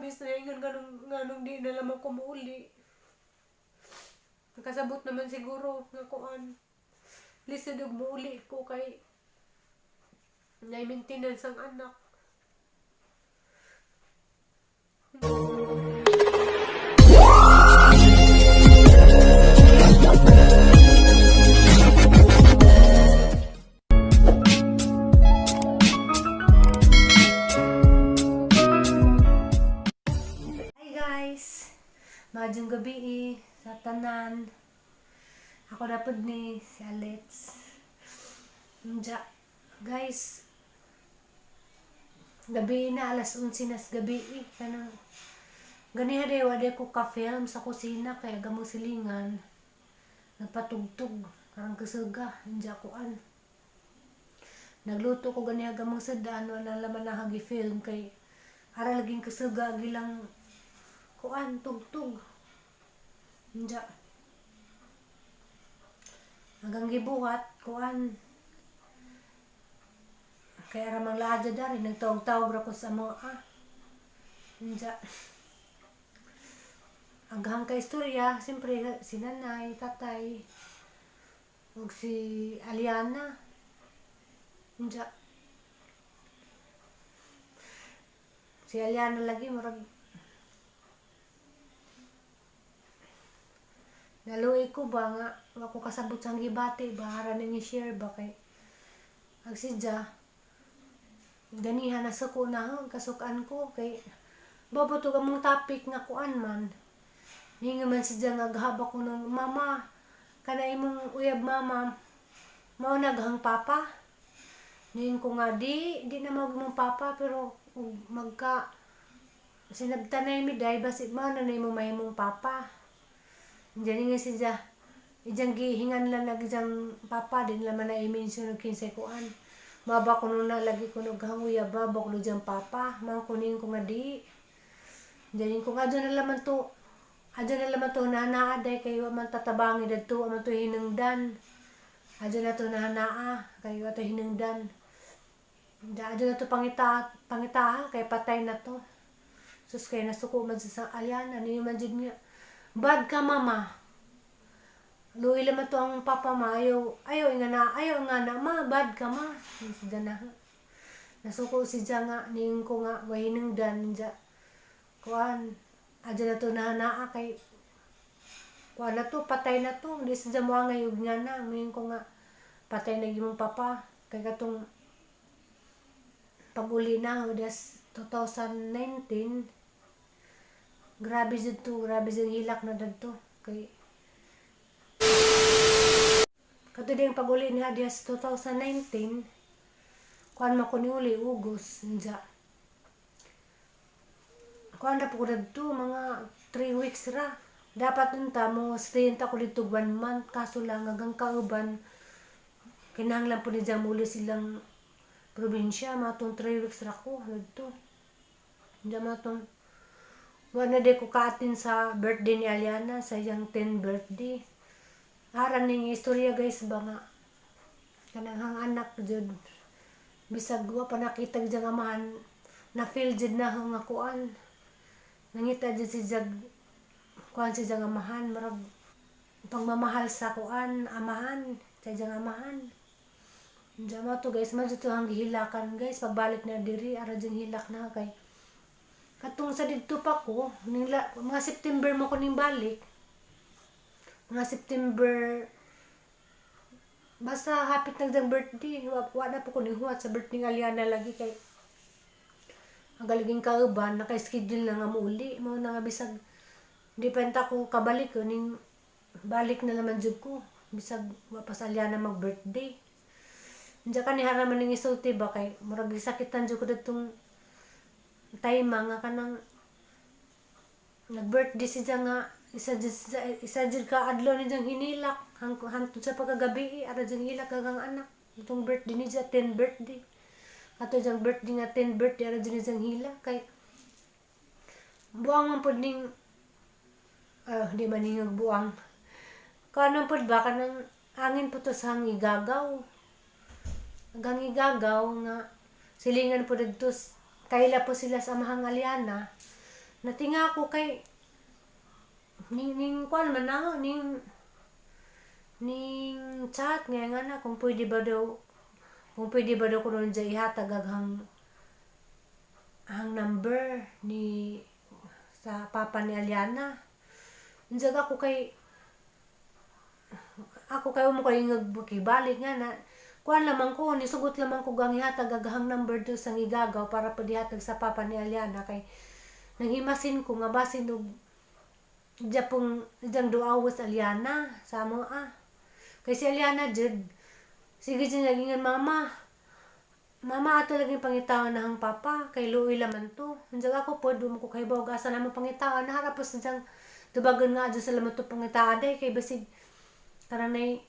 promise na ingon ganong di na lamang ko muuli. Nakasabot naman siguro nga kuan. Lisod og muuli ko kay na maintenance ang anak. Madyong gabi sa tanan. Ako na po ni si Alex. Guys, gabi na, alas 11 nas gabi kanang ganiha day wala ko ka-film sa kusina kaya gamong silingan. Nagpatugtog karang kasuga, hindi kuan. Nagluto ko ganiha gamong sedaan wala laman na hagi-film kay ara laging kasuga gilang kuan tugtog. Nja. Hanggang gibuhat kuan. Kaya ramang laadya dari nagtawag-tawag ra ko sa mga Nja. Hanggang ka istorya, siyempre si nanay, tatay, ug si Aliana. Nja. Si Aliana lagi murag naluoy ko ba nga ako kasabot sang gibati ba hara ning i-share ba kay agsidya ganihan na suko na kasukan ko kay babato gamong topic nga kuan man hinga man sidya nga gahaba ko ng mama kana imong uyab mama mao naghang papa ning ko nga di na magmong papa pero magka sinabtanay mi day basi mao na imong mahimong papa. Diyan nga siya, ijang gihingan lang nagjang papa din laman na i-mention ng kinsay kuan. Maba ko nung nalagi ko naghanguya ba, baklo dyan papa, mga kunin ko nga di. Diyan ko nga dyan na laman to, nanaaday kayo man tatabangi dito, aman to hinungdan. Adyan na to nanaa, kayo ato hinungdan. Adyan na to pangita kay patay na to. Sus kay nasuko man sa Aliana, niyo man dyan niya. Bad ka mama. Luwi laman to ang papa ma. Ayaw nga na ma. Bad ka ma. Sida na. Nasuko si Dja nga. Ning ko nga. Wahinungdan. Kuan. Adya na to nahanaa kay. Kuan na to. Patay na to. Hindi si Dja mo nga yung nga na. Ning ko nga. Patay na yung papa. Kaya katong pag-uli na. Udas 2019. Grabe dito, grabe dito hilak na dito. Kay kato din pag-uli ni Hadias 2019, kuan man ko ni uli, Ugos, nja. Kuan na po ko dito, mga 3 weeks ra. Dapat nunta mo, stayin ta ko dito 1 month, kaso lang hanggang kauban, kinahanglan po ni dyan muli silang probinsya, matong 3 weeks ra ko dito. Nja matong wala de ko kaatin sa birthday ni Aliana, sa iyang 10th birthday. Aran ning istorya guys ba nga. Kanang anak jud. Bisag wa pa nakita jud amahan na feel jud na nga kuan. Nangita jud si jag kuan si jang amahan marag pagmamahal sa kuan amahan, sa jang amahan. Jama to guys, man jud to hang gihilakan guys pagbalik na diri ara jud hilak na kay katong sa dito pa ko, mga September mo ko ning balik. Mga September, basta hapit nagdang birthday, wala po ko ning huwat sa birthday ng Aliana lagi kay ang galiging kauban, naka-schedule na nga muli. Mo na nga bisag, di penta ko kabalik ko, ning balik na naman jud ko. Bisag, wapas Aliana mag-birthday. Diyan ka ni haraman ning isulti ba kay, murag sakitan jud ko datong time nga kanang nag-birthday siya nga isa jud ka adlaw ni jang hinilak hangtod sa pagkagabi ara jang hilak kagang anak itong birthday ni siya 10 birthday ato jang birthday nga 10 birthday ara jud ni jang hilak kay buang man pud ning di man ning buang kanon pud ba kanang angin pud to sa hangigagaw nga silingan pud dito kaila po sila sa mahang Aliana. natinga ko kay ning kuan man na ning chat nga na kung pwede ba daw ko nun dyan ihatag ang number ni sa papa ni Aliana. Unsa ako kay mo kay balik nga na kuan lamang ko nisugot lamang ko gang ihatag ang number do sang igagaw para padihatag sa papa ni Aliana kay nanghimasin ko nga basin og Japong jang duawas Aliana sa mo kay si Aliana jud sige jud nagingan mama ato lagi pangitawan na hang papa kay luoy laman to unsa ako pod mo ko kay bawg asa na mo pangitawan na harapos jang tubagan nga jud sa laman to pangitawan day kay basig karanay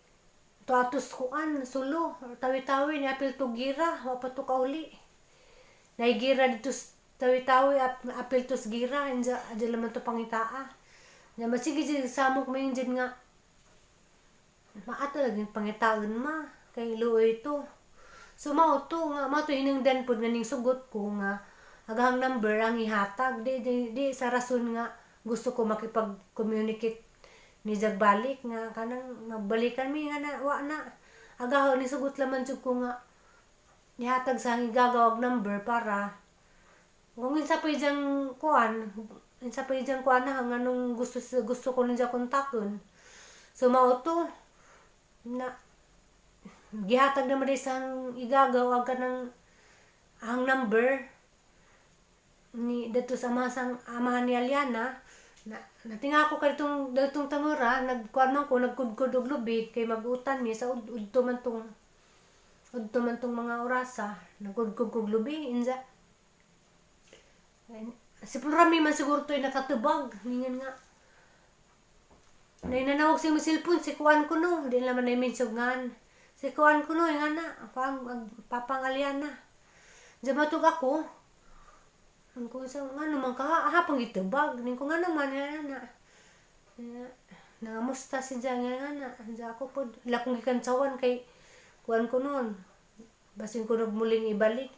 tuatos kuan sulo tawi-tawi ni apil to gira wa pa to kauli nay gira dito tawi-tawi apil to gira inja laman to pangitaa na masige jud samok mayon jud nga maato lagi pangitawan kay luoy to. So mao to hinungdan pod nga ning sugot ko nga aghang number ang ihatag di sa rason nga gusto ko makipag-communicate ni jagbalik nga kanang magbalikan mi nga na wa na agaw ni sugot laman jud ko nga ihatag sa igagawag number para kung insa pa ijang kuan na nganong gusto ko nang kontakon. So mao to na gihatag naman isang igagaw aga ng ang number ni dito sa amahan ni Aliana na natinga ko kay datong tangura nagkuan man ko nagkudkod og lubid kay magutan mi sa udto man tong mga orasa nagkudkod og lubid inja si Plurami man siguro to'y nakatubag ningan nga nanawag si mo cellphone si kuan ko no di naman na mensyogan si kuan ko no nga na papang Aliana diyan matug ako ang ko sa nga naman hapang gitubag ning ko nga naman na nangamusta si diyan nga na ako pod lakong gikantsawan kay kuan ko noon basin ko nagmuling ibalik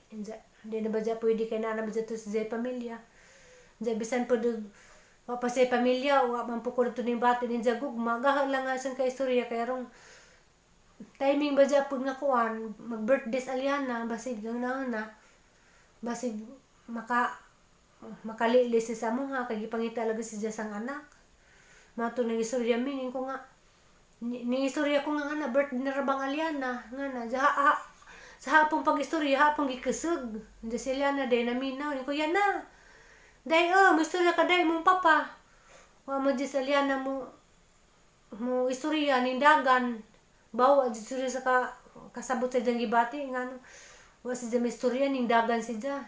di na ba dyan pwede kay na ba dyan to sa pamilya diyan bisan po wa pa sa pamilya wa man po ko dito ni bati ni gugma gahal lang nga sang kaistorya kay arong timing ba dyan po nga kuan mag-birthday sa Aliana basig na basig makalilis sa mo ha kay gipangita lagi si sang anak mato nang istorya mi ko nga ni istorya ko nga na birthday na rabang Aliana nga na sa hapong pag-istorya hapong gikusog di si Aliana day na minaw ni ko yan na day mo istorya ka day mong papa wa mo di sa Aliana mo istorya ning dagan bawa di istorya sa kasabot sa diyang gibati nga no wa si diyang istorya ning dagan si diyang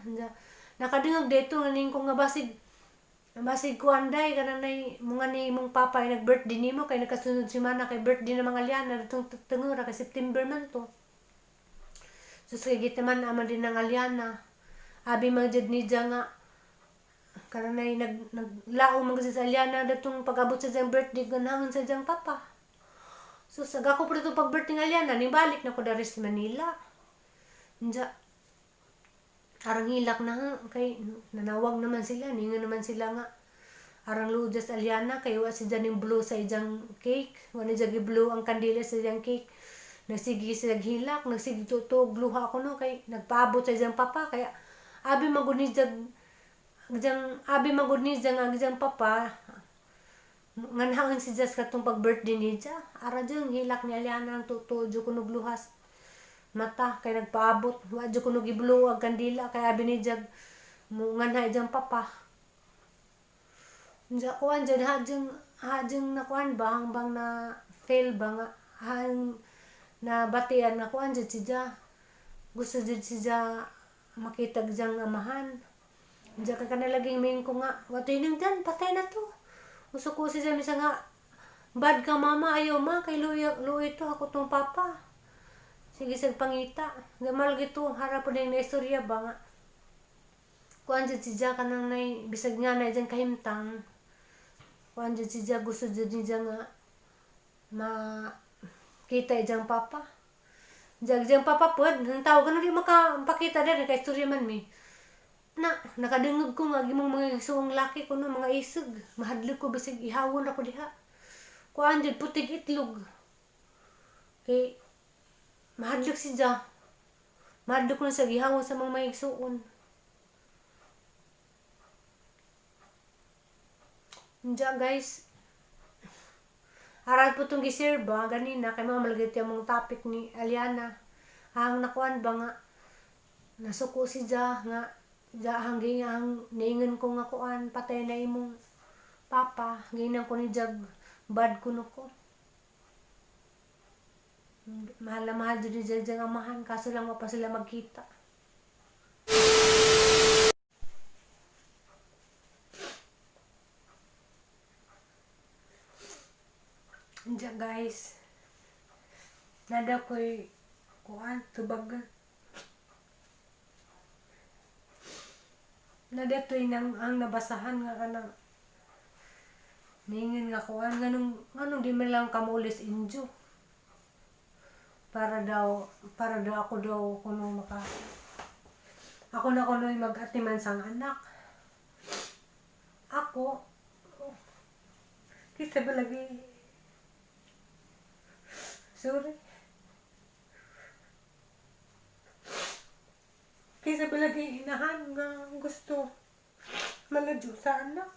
nakadungog dito ning ko nga basig kuan day kanang nay mga ni mong papa ay nag-birthday nimo kay nakasunod si mana kay birthday na mga Aliana ditong tungura kay September man to. So sige gitaman aman din ng Aliana. Abi man jud ni nga kanang nay naglao man sa Aliana ditong pag-abot sa diyang birthday ganahan sa diyang papa. So saga ko pud itong pag-birthday ng Aliana ni balik na ko dari sa Manila. Nja arang hilak na kay nanawag naman sila ningon naman sila nga arang ludas Aliana kay wa si janing blue sa ijang cake wala jagi blue ang kandila sa ijang cake nagsigi sila hilak nagsigi to gluha ko no kay nagpaabot sa ijang papa kaya abi maguni jang ijang papa nganhaon si Jas katong pag-birthday ni Ja ara jang hilak ni Aliana ang tuto jo kuno gluhas mata kay nagpaabot wa jud kuno giblo ag kandila kay abi ni Jag mo nganhay jang papa unsa kuan jud hajeng na kuan bang na fail ba nga hang na batian na kuan jud si Ja gusto jud si Ja makita jang amahan unsa ka kanalaging main ko nga watoy nang dyan patay na to uso ko si Ja misa nga bad ka mama ayaw ma kay luoy to ako tong papa sige sa pangita gamal gito harap po na istorya ba nga kuan jud si Ja kanang nay bisag nga na dyan kahimtang kuan jud si Ja gusto jud ni Ja nga makita ijang papa jang papa pod nang tawag na di makapakita din kay istorya man mi nakadungog ko nga gimong mga isuong laki ko no, mga isog mahadlok ko bisig ihawon ako diha kuan jud putig itlog kay mahadlok si Ja mahadlok ko na sa gihawon sa mga maigsuon. Ja guys, aral po itong gisir ba ganina kay mga malagay yung mga topic ni Aliana ang nakuan ba nga nasuko si Ja nga hanggang ang niingon ko nga kuan patay na imong papa ginang ko ni Jag bad kuno ko mahal na mahal dyan ni Jag amahan kaso lang pa sila magkita. Diyan guys, nada ko'y kuan tubagan. Nada to'y ang nabasahan nga kanang ningin nga kuan nganong di man lang kamulis injo. Para daw ako daw kuno maka ako na kuno'y mag-atiman sang anak. Ako kisa ba lagi sorry. Kaysa balagi inahan nga gusto maladyo sa anak.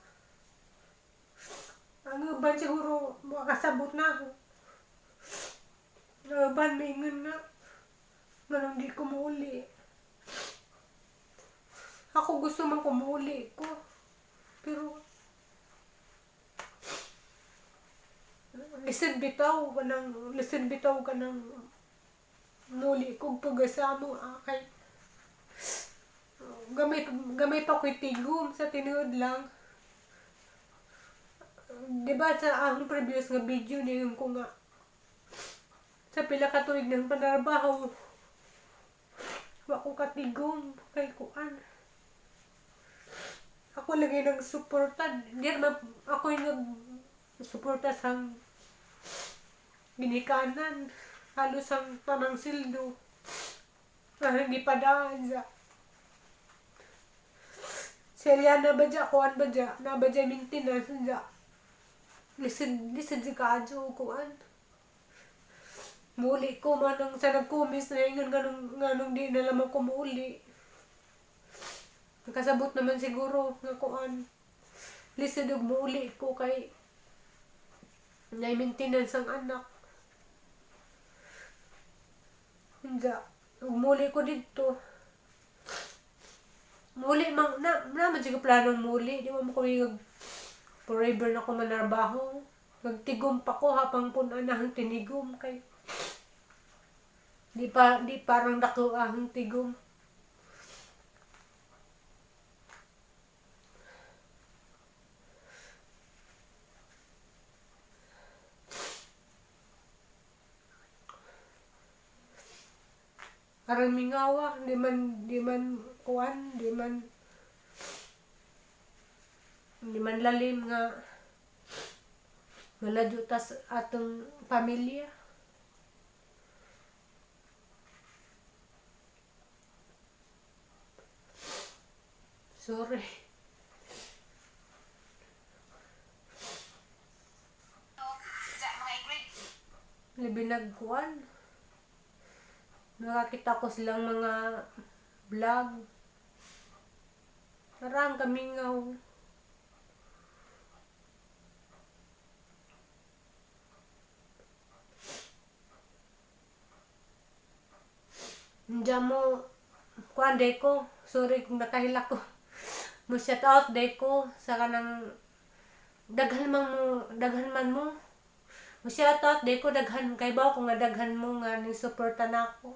Ang uban siguro makasabot na ako. Ang uban maingon nga manong di kumuli. Ako gusto man kumuli ko. Pero lisod bitaw ka ng muli kong pagasamo akay gamay pa ko'y tigom sa tinuod lang diba sa akong previous nga video niyon ko nga sa pila ka tuig ng panarbaho wa ko katigom kay kuan ako lagi nang suporta di ako yung suporta sang ginikanan halos ang tanang sildo hindi pa daan sa Eliana ba dya, kuan ba dya, na ba dya maintenance dya lisod si kadyo kuan muli ko manang sa nagkumis na ingon ganong di na lamang ko muli nakasabot naman siguro nga kuan lisod og muli ko kay na maintenance ang anak. Hindi. Muli ko dito. Muli, naman siya planong muli. Di mo ko yung forever na ko manarbaho. Nagtigom pa ko hapang punanahang tinigom. Kay di parang dako ang tigom. Parang mingawa, di man kuan, di man lalim nga maladyo tas atong pamilya. Sorry. Labi nagkuan. Nakakita ko silang mga vlog. Parang kamingaw. Diyan mo, kuan deko. Sorry kung nakahila ko. Mo shout out deko sa kanang daghan man mo. Mo shout out deko daghan kay ba ko nga daghan mo nga ni suporta nako.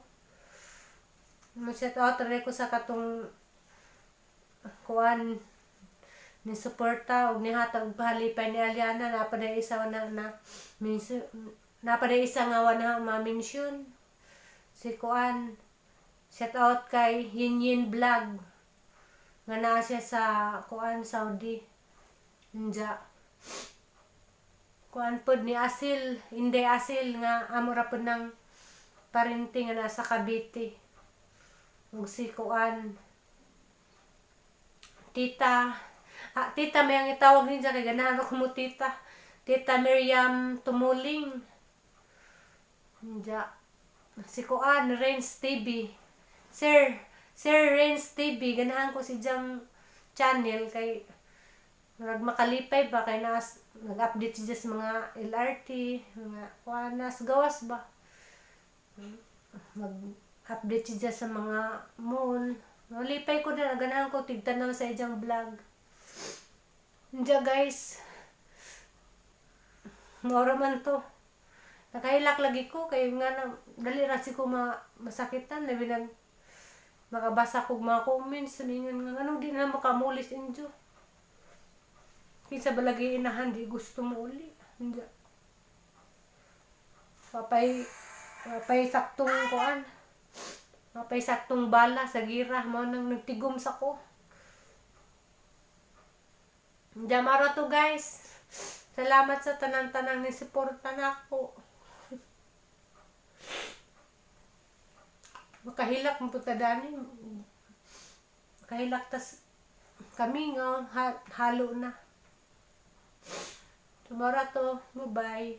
Mag-shout out rin ko sa katong kuan ni suporta og nihatag pahalipay ni Aliana napaday isa napaday isa nga wana ma-mention si kuan shout out kay Yin Vlog nga naa siya sa kuan Saudi Inja kuan pod ni Asil Inday Asil nga amo ra pod ng parenting nga nasa Cavite ug si kuan Tita, tita may ang itawag ninja kay ganahan ako mo tita. Tita Miriam Tumuling. Ninja. Si Kuan, Renz TV. Sir Renz TV, ganahan ko si Jang channel kay makalipay ba kay nag-update siya sa mga LRT, mga kuanas, gawas ba. Mag-update siya sa mga mall. Malipay ko na, ganahan ko tigtanaw sa iyang vlog. Hindi guys, mora man to. Nakahilak lagi ko, kaya nga na, dali rasi ko masakitan, labi nang makabasa ko mga comments, saningan nga, anong di na makamulis injo. Kinsa ba lagi inahan, di gusto mo uli. Hindi. Papay saktong kuan. Papay saktong bala sa gira, mo nang nagtigom sa ko. Hindi mara to guys. Salamat sa tanan-tanang ni suporta na ako. Makahilak mo po tadani. Makahilak tas kami nga halo na. Tomorrow to. Bye-bye.